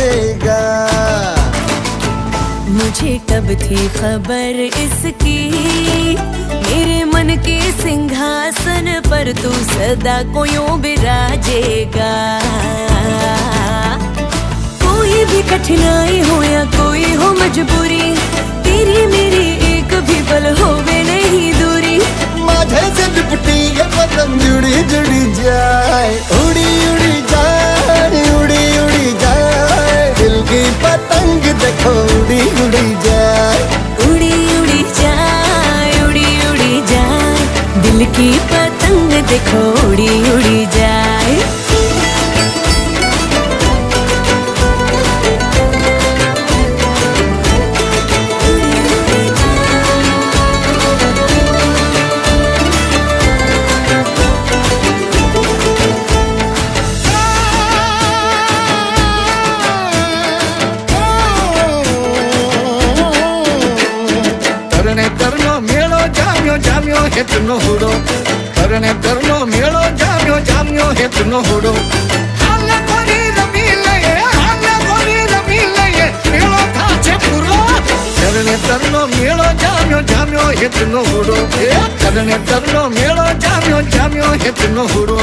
जाएगा। मुझे कब थी खबर इसकी, मेरे मन के सिंहासन पर तू सदा को यूं बिराजेगा। कोई भी कठिनाई हो या कोई हो मजबूरी, तेरी मेरी एक भी पल होवे नहीं दूरी। माझे से लिपटी ये पतंग जुड़ी जुड़ी जाए, उड़ी उड़ी जाए, उड़ी उड़ी जाए। दिल की पतंग देखो उड़ी उड़ी जाए, उड़ी उड़ी जाए, उड़ी उड़ी जाए। दिल की पतंग देखो उड़ी उड़ी जाए। तरनो मेलो जाम्यो जाम्यो हेतनो हुडो, तरने तरनो मेलो जाम्यो जाम्यो हेतनो हुडो। हाले गोरी रमी लये, हाले गोरी रमी लये, मेलो थाचे पूरो। तरने तरनो मेलो जाम्यो जाम्यो हेतनो हुडो, तरने तरनो मेलो जाम्यो जाम्यो हेतनो हुडो।